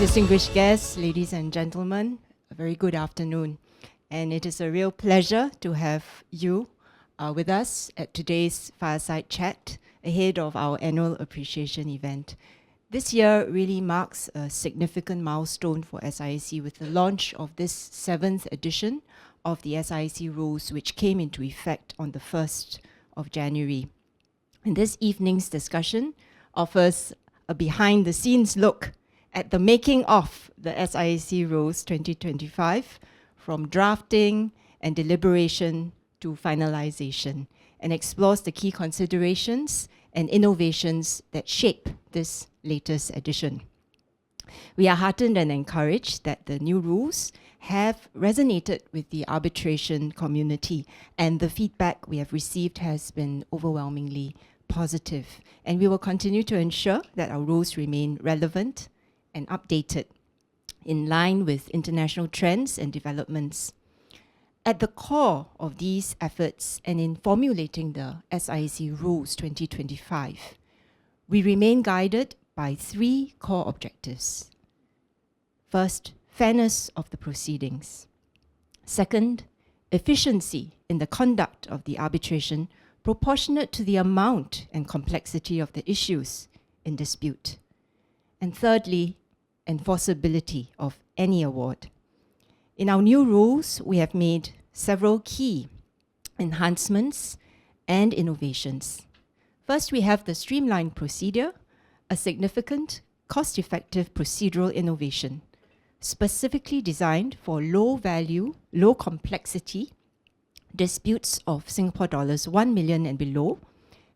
Distinguished guests, ladies and gentlemen, a very good afternoon. And it is a real pleasure to have you with us at today's Fireside Chat ahead of our annual appreciation event. This year really marks a significant milestone for SIAC with the launch of this 7th edition of the SIAC rules, which came into effect on the 1st of January. And this evening's discussion offers a behind-the-scenes look at the making of the SIAC rules 2025, from drafting and deliberation to finalization, and explores the key considerations and innovations that shape this latest edition. We are heartened and encouraged that the new rules have resonated with the arbitration community, and the feedback we have received has been overwhelmingly positive. And we will continue to ensure that our rules remain relevant and updated in line with international trends and developments. At the core of these efforts and in formulating the SIAC Rules 2025, we remain guided by 3 core objectives. First, fairness of the proceedings. Second, efficiency in the conduct of the arbitration proportionate to the amount and complexity of the issues in dispute. And thirdly, enforceability of any award. In our new rules, we have made several key enhancements and innovations. First, we have the Streamlined procedure, a significant, cost-effective procedural innovation, specifically designed for low-value, low-complexity disputes of Singapore dollars 1 million and below,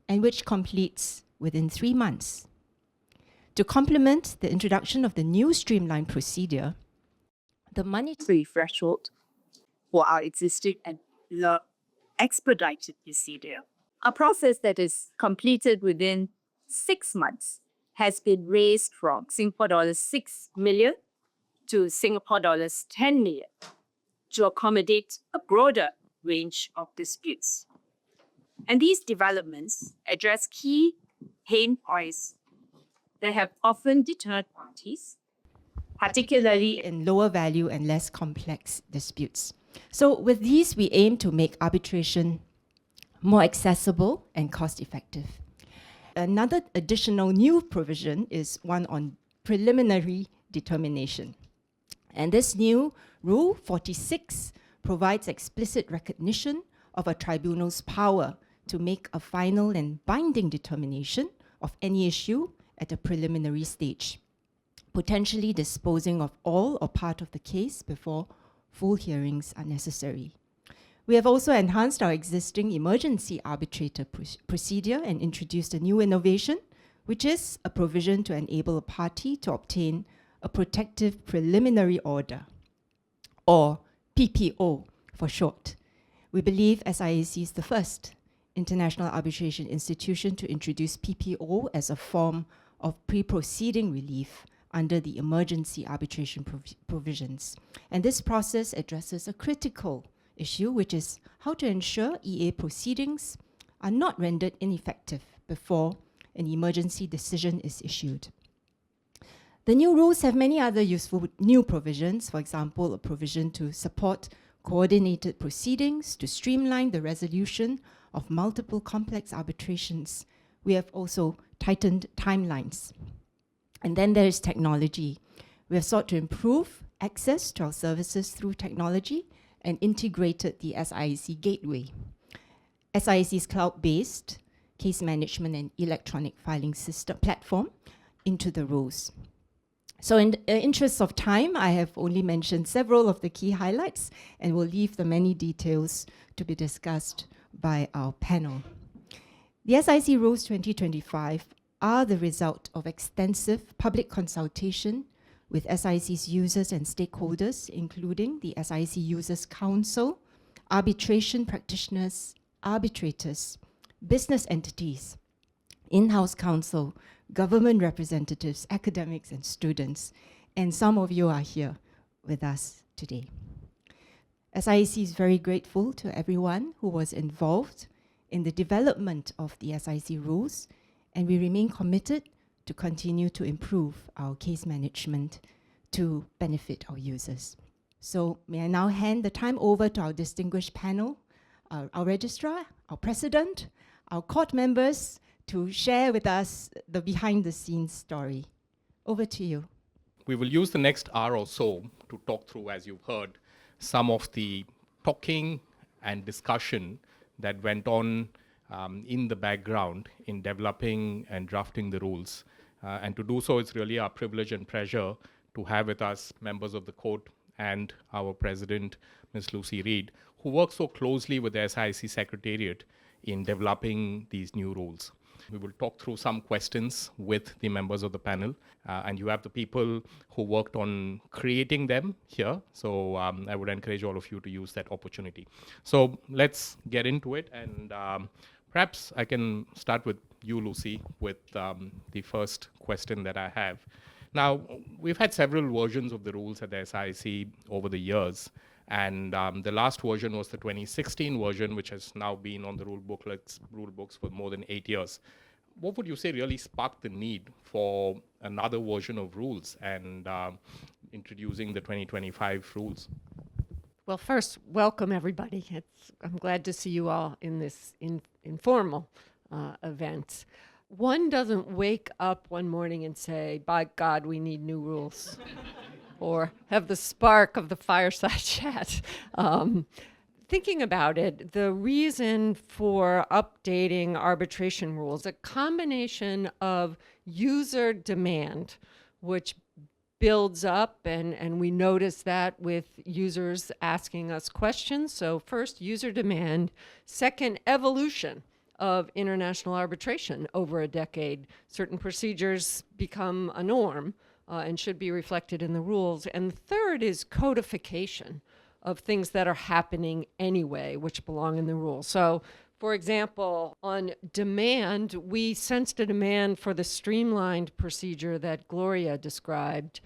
and which completes within 3 months. To complement the introduction of the new Streamlined procedure, the monetary threshold for our existing and expedited procedure, a process that is completed within 6 months, has been raised from Singapore dollars 6 million to Singapore dollars 10 million to accommodate a broader range of disputes. And these developments address key pain points that have often deterred parties, particularly in lower value and less complex disputes. So with these, we aim to make arbitration more accessible and cost-effective. Another additional new provision is one on preliminary determination. And this new Rule 46 provides explicit recognition of a tribunal's power to make a final and binding determination of any issue at a preliminary stage, potentially disposing of all or part of the case before full hearings are necessary. We have also enhanced our existing emergency arbitrator procedure and introduced a new innovation, which is a provision to enable a party to obtain a protective preliminary order, or PPO for short. We believe SIAC is the first international arbitration institution to introduce PPO as a form of pre-proceeding relief under the emergency arbitration provisions. And this process addresses a critical issue, which is how to ensure EA proceedings are not rendered ineffective before an emergency decision is issued. The new rules have many other useful new provisions, for example, a provision to support coordinated proceedings, to streamline the resolution of multiple complex arbitrations. We have also tightened timelines. And then there is technology. We have sought to improve access to our services through technology and integrated the SIAC Gateway, SIAC's cloud-based case management and electronic filing system platform, into the rules. So in the interest of time, I have only mentioned several of the key highlights and will leave the many details to be discussed by our panel. The SIAC Rules 2025 are the result of extensive public consultation with SIAC's users and stakeholders, including the SIAC Users Council, arbitration practitioners, arbitrators, business entities, in-house counsel, government representatives, academics, and students. And some of you are here with us today. SIAC is very grateful to everyone who was involved in the development of the SIAC rules, and we remain committed to continue to improve our case management to benefit our users. So may I now hand the time over to our distinguished panel, our registrar, our president, our court members, to share with us the behind-the-scenes story. Over to you. We will use the next hour or so to talk through, as you've heard, some of the talking and discussion that went on in the background in developing and drafting the rules. And to do so, it's really our privilege and pleasure to have with us members of the court and our president, Ms. Lucy Reid, who works so closely with the SIAC Secretariat in developing these new rules. We will talk through some questions with the members of the panel, and you have the people who worked on creating them here. So I would encourage all of you to use that opportunity. So let's get into it, and perhaps I can start with you, Lucy, with the first question that I have. Now, we've had several versions of the rules at the SIAC over the years. And the last version was the 2016 version, which has now been on the rule books for more than 8 years. What would you say really sparked the need for another version of rules and introducing the 2025 rules? Well, first, welcome everybody. I'm glad to see you all in this informal event. One doesn't wake up one morning and say, by God, we need new rules. Or have the spark of the fireside chat. Thinking about it, the reason for updating arbitration rules, a combination of user demand, which builds up, and we notice that with users asking us questions. So first, user demand. Second, evolution of international arbitration over a decade. Certain procedures become a norm. And should be reflected in the rules. And third is codification of things that are happening anyway, which belong in the rules. So, for example, on demand, we sensed a demand for the streamlined procedure that Gloria described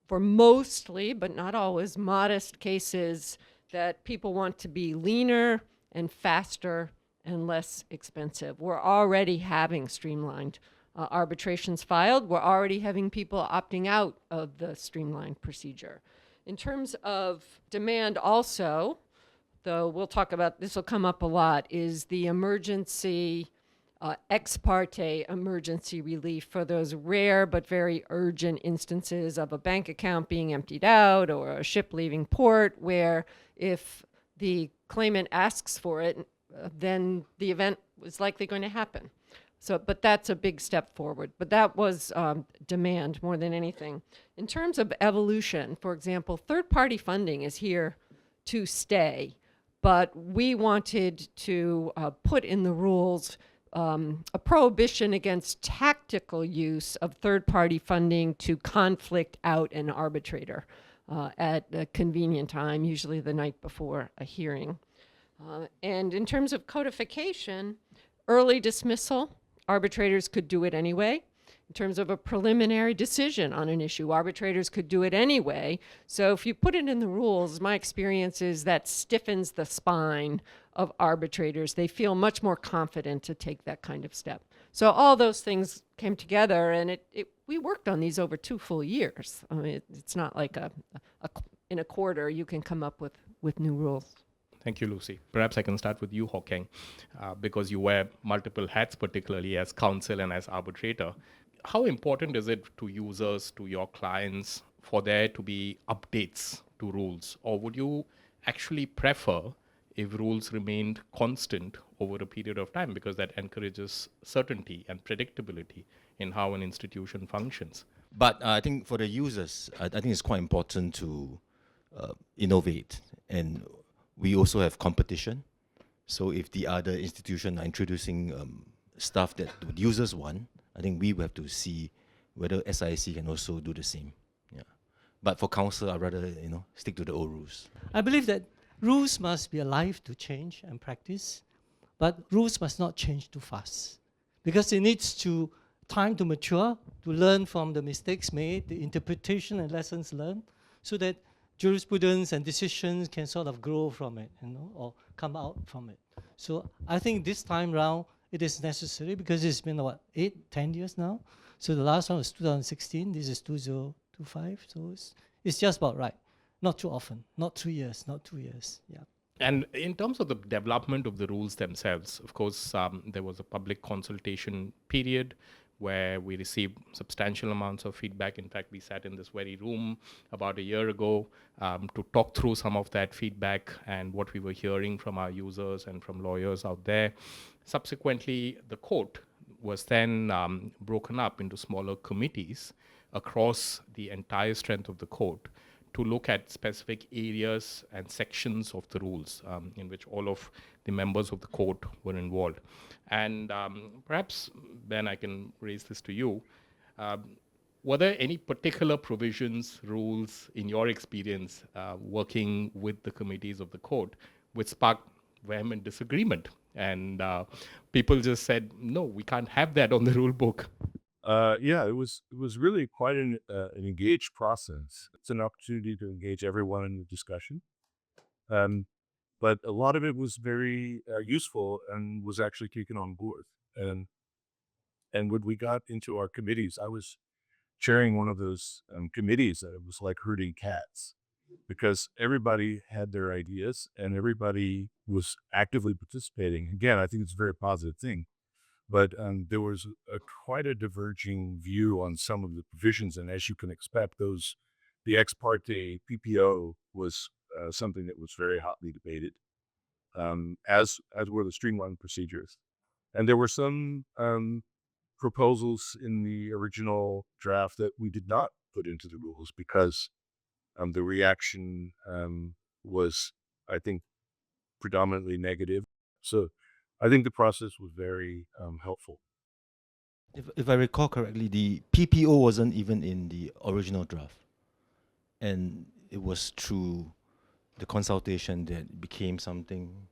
for mostly, but not always, modest cases that people want to be leaner and faster and less expensive. We're already having streamlined arbitrations filed. We're already having people opting out of the streamlined procedure. In terms of demand also, though we'll talk about, this will come up a lot, is the emergency, ex parte emergency relief for those rare but very urgent instances of a bank account being emptied out or a ship leaving port, where if the claimant asks for it, then the event is likely going to happen. So, but that's a big step forward. But that was demand more than anything. In terms of evolution, for example, third-party funding is here to stay. But we wanted to put in the rules a prohibition against tactical use of third-party funding to conflict out an arbitrator at a convenient time, usually the night before a hearing. And in terms of codification, early dismissal, arbitrators could do it anyway. In terms of a preliminary decision on an issue, arbitrators could do it anyway. So if you put it in the rules, my experience is that stiffens the spine of arbitrators. They feel much more confident to take that kind of step. So all those things came together, and we worked on these over 2 full years. I mean, it's not like in a quarter you can come up with new rules. Thank you, Lucy. Perhaps I can start with you, Hawking, because you wear multiple hats, particularly as counsel and as arbitrator. How important is it to users, to your clients, for there to be updates to rules? Or would you actually prefer if rules remained constant over a period of time, because that encourages certainty and predictability in how an institution functions? But I think for the users, I think it's quite important to innovate. And we also have competition. So if the other institutions are introducing stuff that the users want, I think we will have to see whether SIAC can also do the same. Yeah. But for counsel, I'd rather stick to the old rules. I believe that rules must be alive to change and practice, but rules must not change too fast, because it needs time to mature, to learn from the mistakes made, the interpretation and lessons learned, so that jurisprudence and decisions can sort of grow from it, or come out from it. So I think this time round it is necessary, because it's been 8-10 years now. So the last one was 2016. This is 2025. So It's just about right. Not too often, not 3 years, not 2 years. Yeah. And in terms of the development of the rules themselves, of course, there was a public consultation period where we received substantial amounts of feedback. In fact, we sat in this very room about a year ago to talk through some of that feedback and what we were hearing from our users and from lawyers out there. Subsequently, the court was then broken up into smaller committees across the entire strength of the court to look at specific areas and sections of the rules in which all of the members of the court were involved. And perhaps, Ben, I can raise this to you. Were there any particular provisions, rules, in your experience working with the committees of the court which sparked vehement disagreement? And people just said, no, we can't have that on the rule book. Yeah, it was really quite an engaged process. It's an opportunity to engage everyone in the discussion. But a lot of it was very useful and was actually taken on board. And when we got into our committees, I was chairing one of those committees that it was like herding cats, because everybody had their ideas and everybody was actively participating. Again, I think it's a very positive thing. But there was quite a diverging view on some of the provisions, and as you can expect, the ex parte PPO was something that was very hotly debated, as were the streamlined procedures. And there were some proposals in the original draft that we did not put into the rules because the reaction was, I think, predominantly negative. So I think the process was very helpful. If I recall correctly, the PPO wasn't even in the original draft. And it was through the consultation that it became something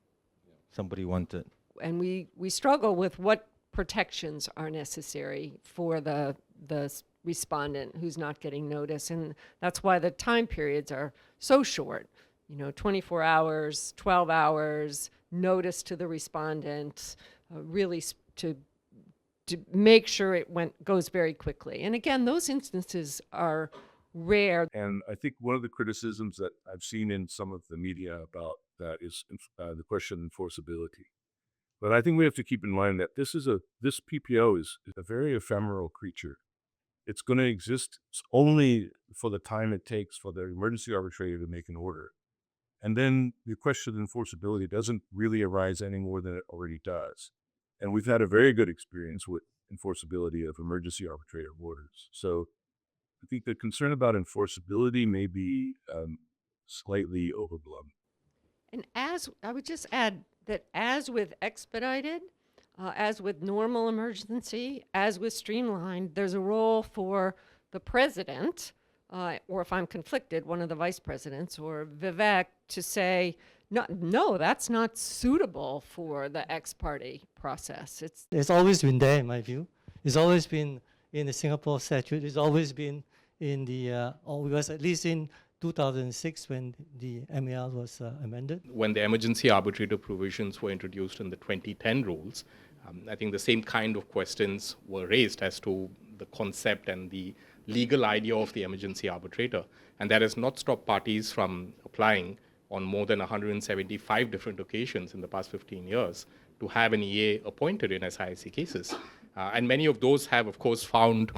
somebody wanted. And we struggle with what protections are necessary for the respondent who's not getting notice. And that's why the time periods are so short. 24 hours, 12 hours, notice to the respondent, really to make sure it goes very quickly. And again, those instances are rare. And I think one of the criticisms that I've seen in some of the media about that is the question of enforceability. But I think we have to keep in mind that this PPO is a very ephemeral creature. It's going to exist only for the time it takes for the emergency arbitrator to make an order. And then the question of enforceability doesn't really arise any more than it already does. And we've had a very good experience with enforceability of emergency arbitrator orders. So I think the concern about enforceability may be slightly overblown. And I would just add that as with expedited, as with normal emergency, as with streamlined, there's a role for the president, or if I'm conflicted, one of the vice presidents or Vivek to say, no, that's not suitable for the ex parte process. It's always been there, in my view. It's always been in the Singapore statute. It's always been in the, or it was at least in 2006 when the MAR was amended. When the emergency arbitrator provisions were introduced in the 2010 rules, I think the same kind of questions were raised as to the concept and the legal idea of the emergency arbitrator. And that has not stopped parties from applying on more than 175 different occasions in the past 15 years to have an EA appointed in SIAC cases. And many of those have, of course, found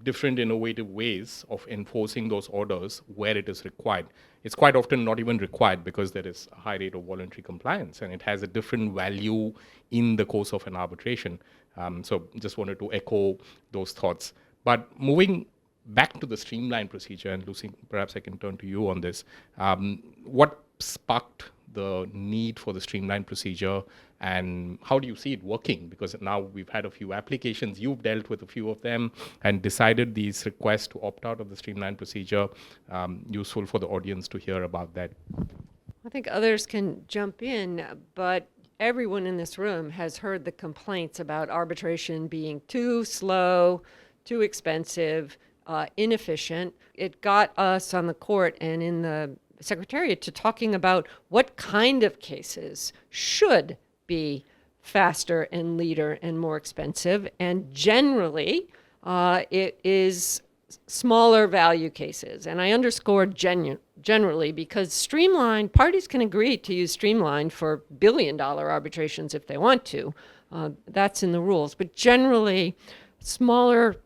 different innovative ways of enforcing those orders where it is required. It's quite often not even required because there is a high rate of voluntary compliance and it has a different value in the course of an arbitration. So just wanted to echo those thoughts. But moving back to the streamlined procedure, and Lucy, perhaps I can turn to you on this. What sparked the need for the streamlined procedure, and how do you see it working? Because now we've had a few applications, you've dealt with a few of them, and decided these requests to opt out of the streamlined procedure. Useful for the audience to hear about that. I think others can jump in, but everyone in this room has heard the complaints about arbitration being too slow, too expensive, inefficient. It got us on the court and in the Secretariat to talking about what kind of cases should be faster and leaner and more expensive. And generally, it is smaller value cases. And I underscore generally because Streamlined, parties can agree to use Streamlined for billion-dollar arbitrations if they want to. That's in the rules. But generally, smaller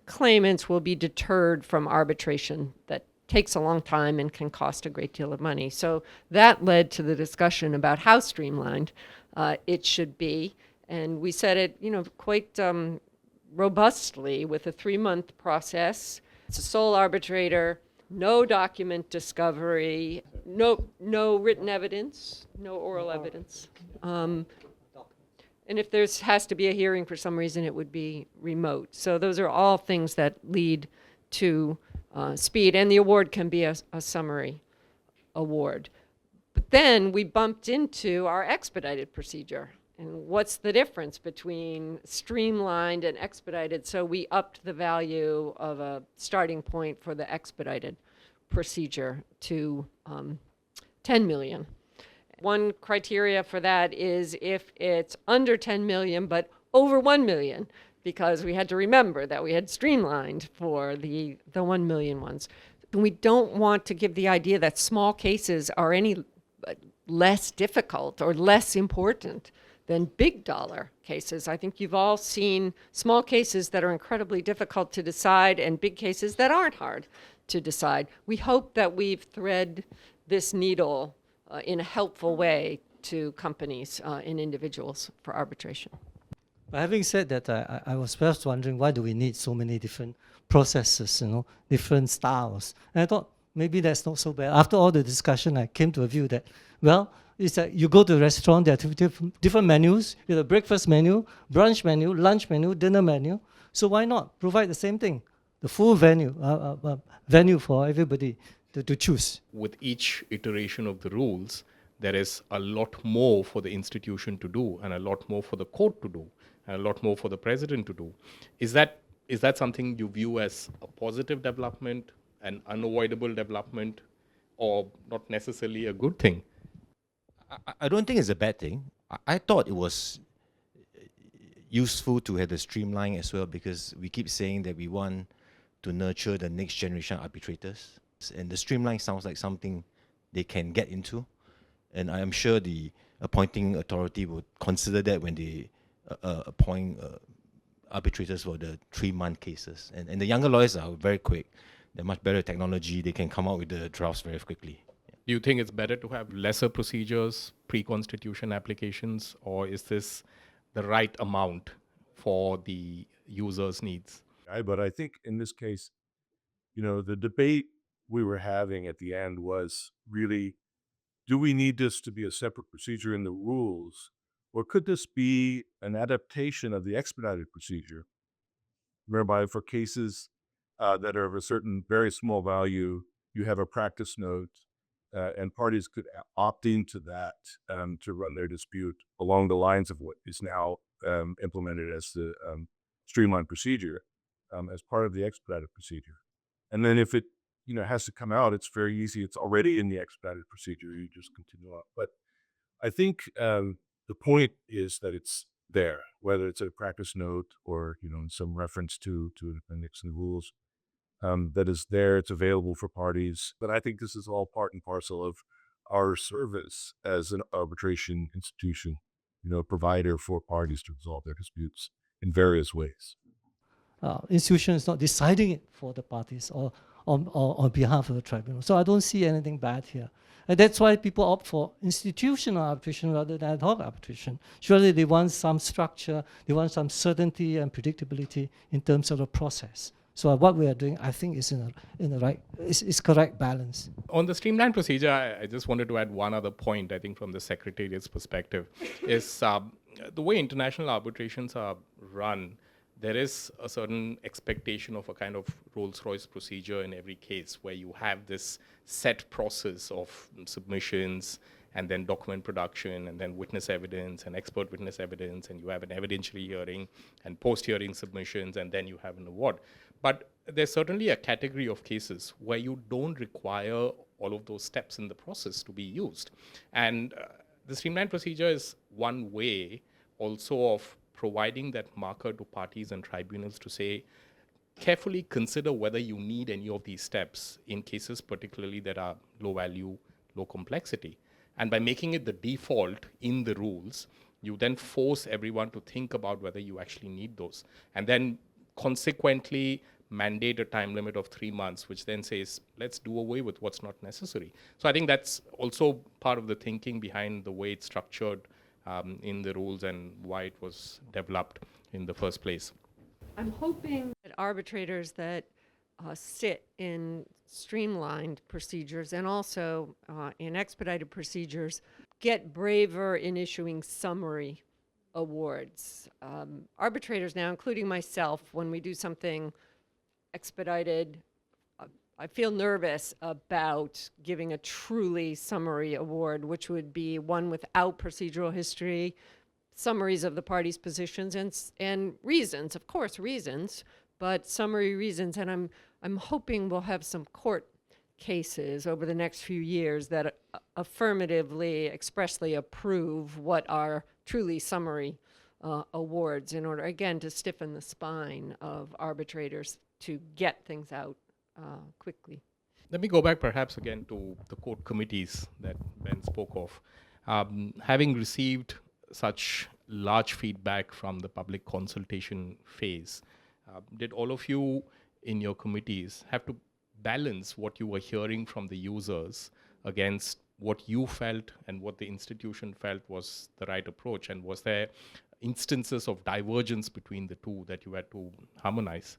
claimants will be deterred from arbitration that takes a long time and can cost a great deal of money. So that led to the discussion about how streamlined it should be. And we said it, quite robustly with a 3-month process. It's a sole arbitrator, no document discovery, no written evidence, no oral evidence. And if has to be a hearing for some reason, it would be remote. So those are all things that lead to speed, and the award can be a summary award. But then we bumped into our expedited procedure. And what's the difference between streamlined and expedited? So we upped the value of a starting point for the expedited procedure to 10 million. One criteria for that is if it's under 10 million but over 1 million, because we had to remember that we had streamlined for the 1 million ones. And we don't want to give the idea that small cases are any less difficult or less important than big dollar cases. I think you've all seen small cases that are incredibly difficult to decide and big cases that aren't hard to decide. We hope that we've thread this needle in a helpful way to companies and individuals for arbitration. But having said that, I was first wondering, why do we need so many different processes, different styles? And I thought maybe that's not so bad. After all the discussion, I came to a view that, well, it's like you go to a restaurant, there are different menus. You have a breakfast menu, brunch menu, lunch menu, dinner menu. So why not provide the same thing, the full venue for everybody to choose? With each iteration of the rules, there is a lot more for the institution to do and a lot more for the court to do and a lot more for the president to do. Is that something you view as a positive development, an unavoidable development, or not necessarily a good thing? I don't think it's a bad thing. I thought it was useful to have the streamline as well, because we keep saying that we want to nurture the next generation arbitrators. And the streamline sounds like something they can get into. And I am sure the appointing authority would consider that when they appoint arbitrators for the 3-month cases. And the younger lawyers are very quick. They're much better technology. They can come out with the drafts very quickly. Do you think it's better to have lesser procedures, pre-constitution applications, or is this the right amount for the user's needs? But I think in this case, the debate we were having at the end was really, do we need this to be a separate procedure in the rules, or could this be an adaptation of the expedited procedure, whereby for cases that are of a certain very small value, you have a practice note, and parties could opt into that to run their dispute along the lines of what is now implemented as the streamlined procedure as part of the expedited procedure. And then if it has to come out, it's very easy. It's already in the expedited procedure. You just continue on. But I think the point is that it's there, whether it's a practice note or some reference to an appendix in the rules. That is there, it's available for parties. But I think this is all part and parcel of our service as an arbitration institution, provider for parties to resolve their disputes in various ways. Institution is not deciding it for the parties or on behalf of the tribunal. So I don't see anything bad here. And that's why people opt for institutional arbitration rather than ad hoc arbitration. Surely they want some structure, they want some certainty and predictability in terms of the process. So what we are doing, I think, is in the right, is correct balance. On the streamlined procedure, I just wanted to add one other point, I think, from the Secretariat's perspective, is the way international arbitrations are run, there is a certain expectation of a kind of Rolls-Royce procedure in every case, where you have this set process of submissions and then document production and then witness evidence and expert witness evidence, and you have an evidentiary hearing and post-hearing submissions, and then you have an award. But there's certainly a category of cases where you don't require all of those steps in the process to be used. And the streamlined procedure is one way also of providing that marker to parties and tribunals to say, carefully consider whether you need any of these steps in cases particularly that are low value, low complexity. And by making it the default in the rules, you then force everyone to think about whether you actually need those. And then consequently mandate a time limit of 3 months, which then says, let's do away with what's not necessary. So I think that's also part of the thinking behind the way it's structured in the rules and why it was developed in the first place. I'm hoping that arbitrators that sit in streamlined procedures and also in expedited procedures get braver in issuing summary awards. Arbitrators now, including myself, when we do something expedited, I feel nervous about giving a truly summary award, which would be one without procedural history, summaries of the parties' positions and reasons, of course, reasons, but summary reasons. And I'm hoping we'll have some court cases over the next few years that affirmatively, expressly approve what are truly summary awards in order, again, to stiffen the spine of arbitrators to get things out quickly. Let me go back perhaps again to the court committees that Ben spoke of. Having received such large feedback from the public consultation phase, did all of you in your committees have to balance what you were hearing from the users against what you felt and what the institution felt was the right approach? And was there instances of divergence between the two that you had to harmonize?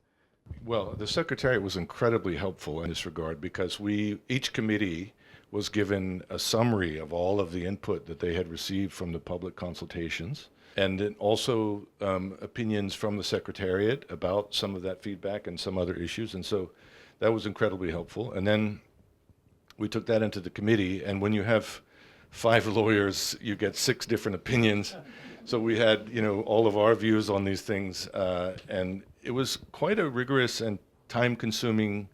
Well, the Secretariat was incredibly helpful in this regard because each committee was given a summary of all of the input that they had received from the public consultations, and then also opinions from the Secretariat about some of that feedback and some other issues. And so that was incredibly helpful. And then we took that into the committee, and when you have 5 lawyers, you get 6 different opinions. So we had, all of our views on these things, and it was quite a rigorous and time-consuming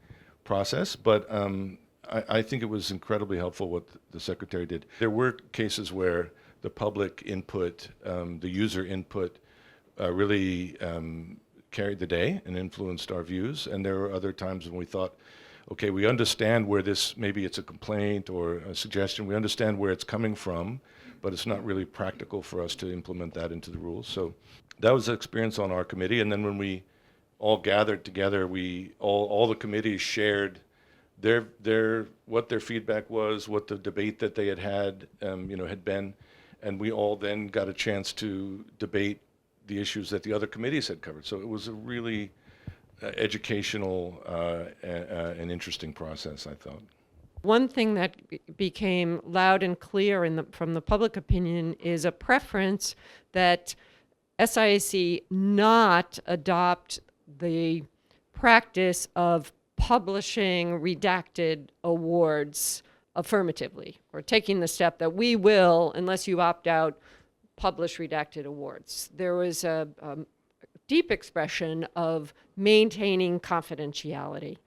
process, but I think it was incredibly helpful what the Secretary did. There were cases where the public input, the user input, really carried the day and influenced our views, and there were other times when we thought, okay, we understand where maybe it's a complaint or a suggestion, we understand where it's coming from, but it's not really practical for us to implement that into the rules. So that was the experience on our committee. And then when we all gathered together, all the committees shared what their feedback was, what the debate that they had been, and we all then got a chance to debate the issues that the other committees had covered. So it was a really educational and interesting process, I thought. One thing that became loud and clear from the public opinion is a preference that SIAC not adopt the practice of publishing redacted awards affirmatively, or taking the step that we will, unless you opt out, publish redacted awards. There was a deep expression of maintaining confidentiality,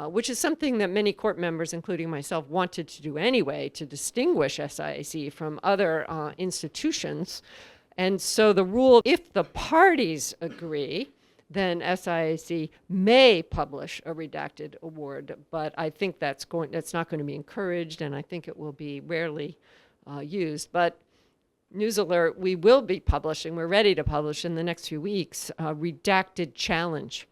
which is something that many court members, including myself, wanted to do anyway to distinguish SIAC from other institutions. And so the rule, if the parties agree, then SIAC may publish a redacted award, but I think that's not going to be encouraged, and I think it will be rarely used. But news alert, we will be publishing, we're ready to publish in the next few weeks, redacted challenge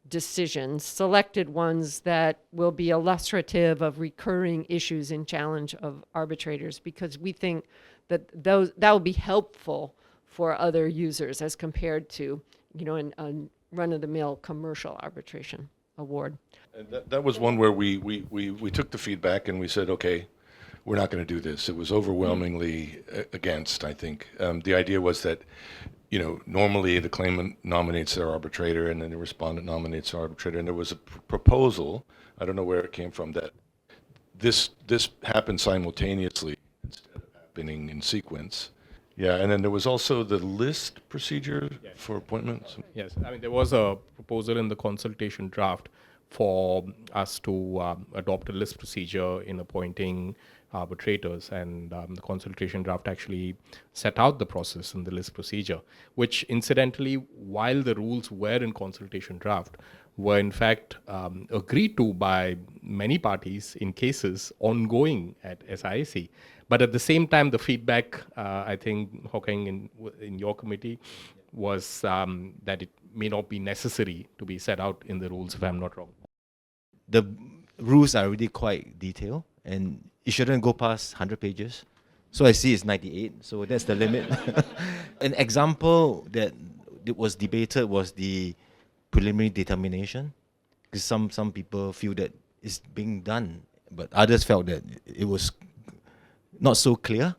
decisions, selected ones that will be illustrative of recurring issues in challenge of arbitrators, because we think that that will be helpful for other users as compared to, a run-of-the-mill commercial arbitration award. And that was one where we took the feedback and we said, okay, we're not going to do this. It was overwhelmingly against, I think. The idea was that, normally the claimant nominates their arbitrator and then the respondent nominates the arbitrator. And there was a proposal, I don't know where it came from, that this happened simultaneously instead of happening in sequence. Yeah, and then there was also the list procedure for appointments. Yes, there was a proposal in the consultation draft for us to adopt a list procedure in appointing arbitrators, and the consultation draft actually set out the process in the list procedure, which incidentally, while the rules were in consultation draft, were in fact agreed to by many parties in cases ongoing at SIAC. But at the same time, the feedback, I think, Hokeng, in your committee, was that it may not be necessary to be set out in the rules, if I'm not wrong. The rules are really quite detailed, and it shouldn't go past 100 pages. So I see it's 98, so that's the limit. An example that was debated was the preliminary determination, because some people feel that it's being done, but others felt that it was not so clear,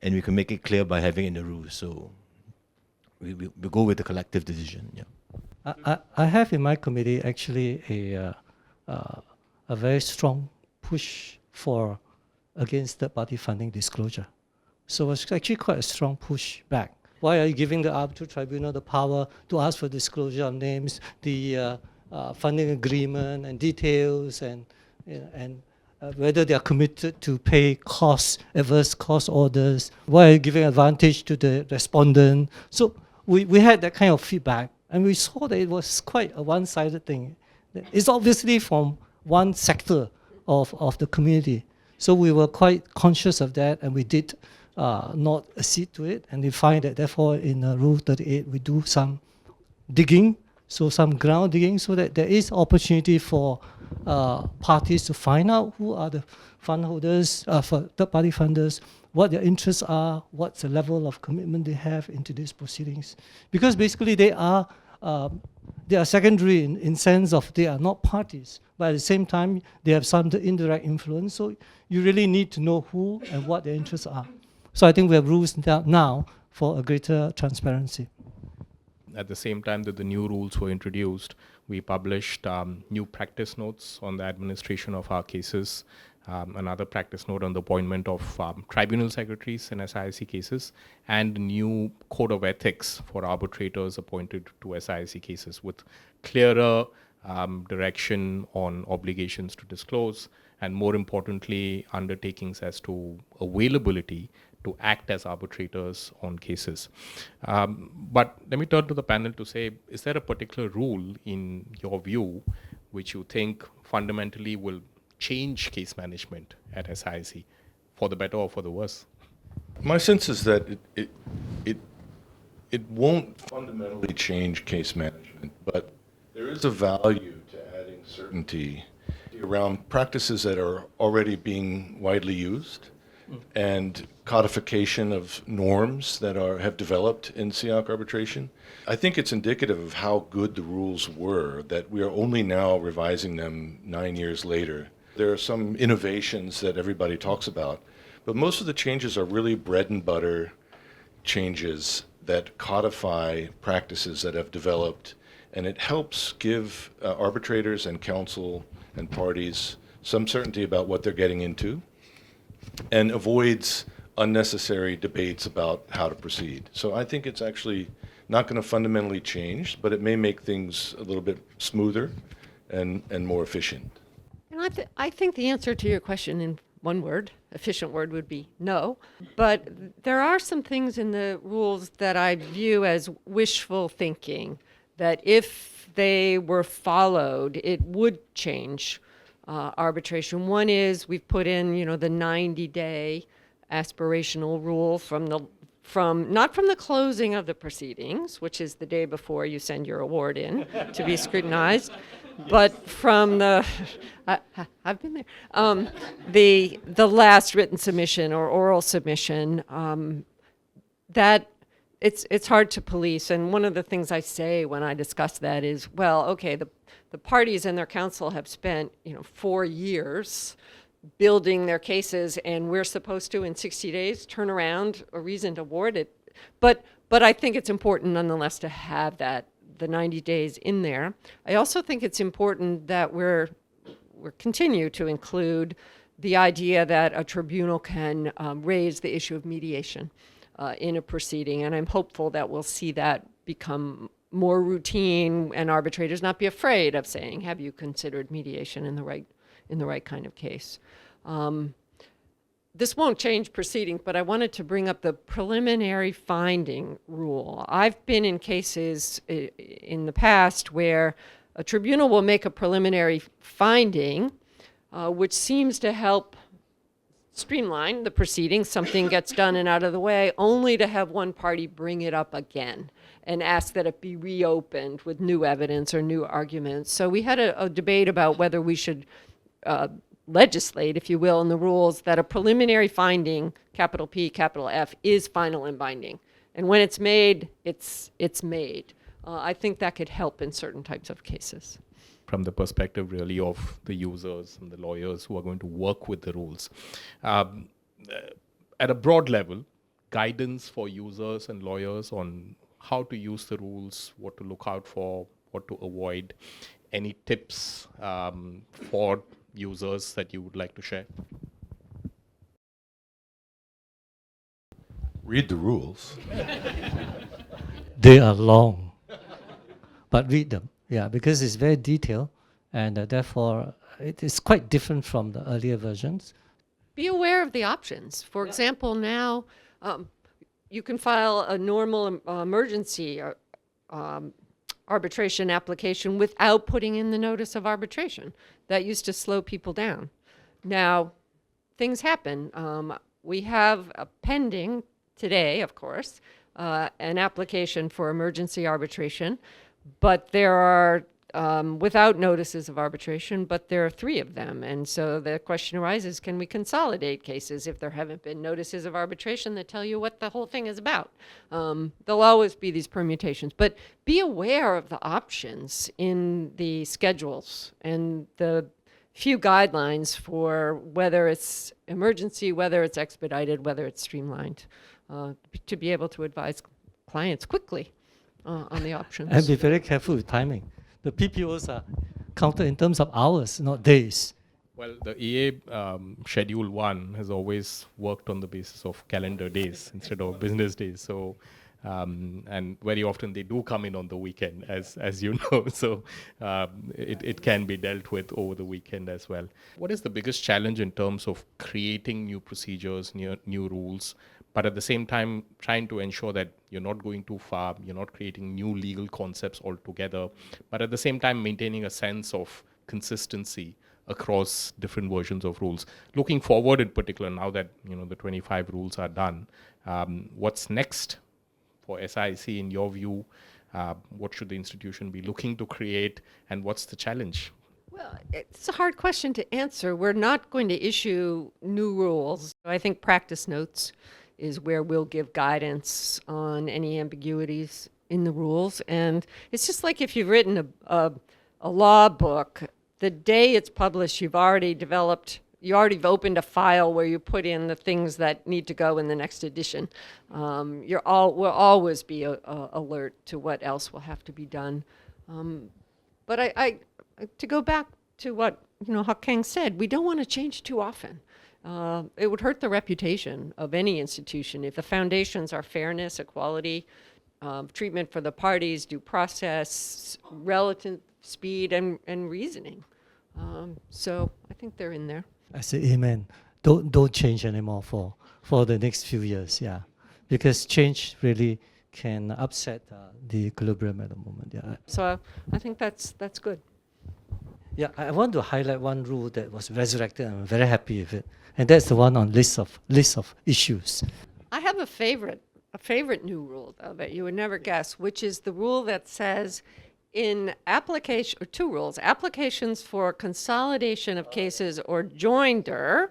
and we can make it clear by having it in the rules. So we'll go with the collective decision. Yeah. I have in my committee actually a very strong push for against third-party funding disclosure. So it's actually quite a strong push back. Why are you giving the arbitral tribunal the power to ask for disclosure of names, the funding agreement and details, and whether they are committed to pay adverse cost orders? Why are you giving advantage to the respondent? So we had that kind of feedback, and we saw that it was quite a one-sided thing. It's obviously from one sector of the community. So we were quite conscious of that, and we did not accede to it. And we find that therefore in Rule 38 we do some digging, so some ground digging, so that there is opportunity for parties to find out who are the fund holders, for third-party funders, what their interests are, what's the level of commitment they have into these proceedings. Because basically they are secondary in sense of they are not parties, but at the same time they have some indirect influence. So you really need to know who and what their interests are. So I think we have rules now for a greater transparency. At the same time that the new rules were introduced, we published new practice notes on the administration of our cases, another practice note on the appointment of tribunal secretaries in SIAC cases, and a new code of ethics for arbitrators appointed to SIAC cases with clearer direction on obligations to disclose, and more importantly, undertakings as to availability to act as arbitrators on cases. But let me turn to the panel to say, is there a particular rule in your view which you think fundamentally will change case management at SIAC for the better or for the worse? My sense is that it won't fundamentally change case management, but there is a value to adding certainty around practices that are already being widely used and codification of norms that have developed in SIAC arbitration. I think it's indicative of how good the rules were that we are only now revising them 9 years later. There are some innovations that everybody talks about, but most of the changes are really bread and butter changes that codify practices that have developed, and it helps give arbitrators and counsel and parties some certainty about what they're getting into and avoids unnecessary debates about how to proceed. So I think it's actually not going to fundamentally change, but it may make things a little bit smoother and more efficient. And I think the answer to your question in one word, efficient word, would be no. But there are some things in the rules that I view as wishful thinking, that if they were followed, it would change arbitration. One is we've put in, the 90-day aspirational rule from not from the closing of the proceedings, which is the day before you send your award in to be scrutinized, but from I've been there, the last written submission or oral submission, that it's hard to police. And one of the things I say when I discuss that is, well, okay, the parties and their counsel have spent 4 years building their cases, and we're supposed to in 60 days turn around a reasoned award it. But I think it's important nonetheless to have the 90 days in there. I also think it's important that we're continue to include the idea that a tribunal can raise the issue of mediation in a proceeding, and I'm hopeful that we'll see that become more routine and arbitrators not be afraid of saying, have you considered mediation in the right kind of case? This won't change proceedings, but I wanted to bring up the preliminary finding rule. I've been in cases in the past where a tribunal will make a preliminary finding, which seems to help streamline the proceedings. Something gets done and out of the way, only to have one party bring it up again and ask that it be reopened with new evidence or new arguments. So we had a debate about whether we should legislate, if you will, in the rules that a preliminary finding, capital P, capital F, is final and binding. And when it's made, it's made. I think that could help in certain types of cases. From the perspective really of the users and the lawyers who are going to work with the rules. At a broad level, guidance for users and lawyers on how to use the rules, what to look out for, what to avoid, any tips for users that you would like to share? Read the rules. They are long, but read them. Yeah, because it's very detailed, and therefore it is quite different from the earlier versions. Be aware of the options. For example, now you can file a normal emergency arbitration application without putting in the notice of arbitration. That used to slow people down. Now, things happen. We have pending today, of course, an application for emergency arbitration, but there are, without notices of arbitration, but there are 3 of them. And so the question arises, can we consolidate cases if there haven't been notices of arbitration that tell you what the whole thing is about? There'll always be these permutations, but be aware of the options in the schedules and the few guidelines for whether it's emergency, whether it's expedited, whether it's streamlined, to be able to advise clients quickly on the options. And be very careful with timing. The PPOs are counted in terms of hours, not days. Well, the EA Schedule 1 has always worked on the basis of calendar days instead of business days. So, and very often they do come in on the weekend, as you know. So it can be dealt with over the weekend as well. What is the biggest challenge in terms of creating new procedures, new rules, but at the same time trying to ensure that you're not going too far, you're not creating new legal concepts altogether, but at the same time maintaining a sense of consistency across different versions of rules? Looking forward in particular, now that the 25 rules are done, what's next for SIAC in your view? What should the institution be looking to create, and what's the challenge? Well, it's a hard question to answer. We're not going to issue new rules. I think practice notes is where we'll give guidance on any ambiguities in the rules. And it's just like if you've written a law book, the day it's published, you already have opened a file where you put in the things that need to go in the next edition. We'll always be alert to what else will have to be done. But I to go back to what Hak-Kang said, we don't want to change too often. It would hurt the reputation of any institution if the foundations are fairness, equality, treatment for the parties, due process, relative speed, and reasoning. So I think they're in there. I say amen. Don't change anymore for the next few years, yeah. Because change really can upset the equilibrium at the moment, yeah. So I think that's good. Yeah, I want to highlight one rule that was resurrected, and I'm very happy with it. And that's the one on list of issues. I have a favorite new rule, though, that you would never guess, which is the rule that says two rules, applications for consolidation of cases or joinder,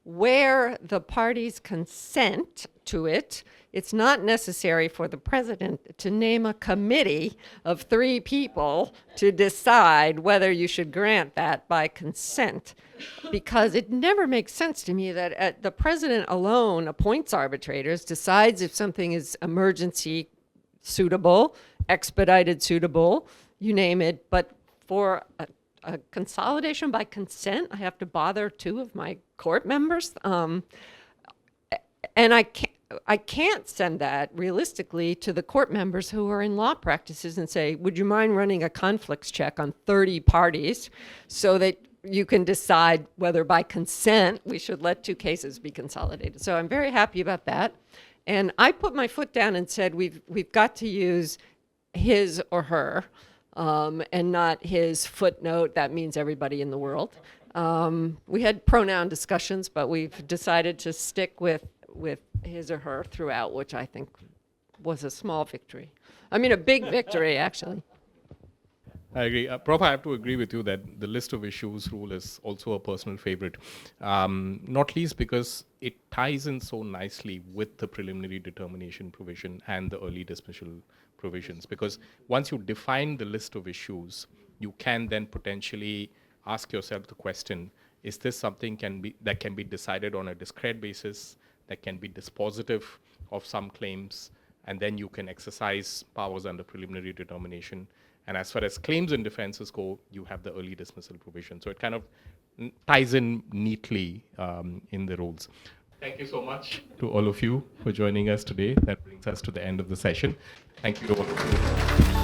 where the parties consent to it, it's not necessary for the president to name a committee of 3 people to decide whether you should grant that by consent. Because it never makes sense to me that the president alone appoints arbitrators, decides if something is emergency suitable, expedited suitable, you name it, but for a consolidation by consent, I have to bother 2 of my court members. And I can't send that realistically to the court members who are in law practices and say, would you mind running a conflicts check on 30 parties so that you can decide whether by consent we should let 2 cases be consolidated. So I'm very happy about that. And I put my foot down and said we've got to use his or her and not his footnote, that means everybody in the world. We had pronoun discussions, but we've decided to stick with his or her throughout, which I think was a small victory. I mean, a big victory, actually. I agree. Prof, I have to agree with you that the list of issues rule is also a personal favorite, not least because it ties in so nicely with the preliminary determination provision and the early dismissal provisions. Because once you define the list of issues, you can then potentially ask yourself the question, is this something that can be decided on a discrete basis, that can be dispositive of some claims, and then you can exercise powers under preliminary determination. And as far as claims and defenses go, you have the early dismissal provision. So it kind of ties in neatly in the rules. Thank you so much to all of you for joining us today. That brings us to the end of the session. Thank you to all of you.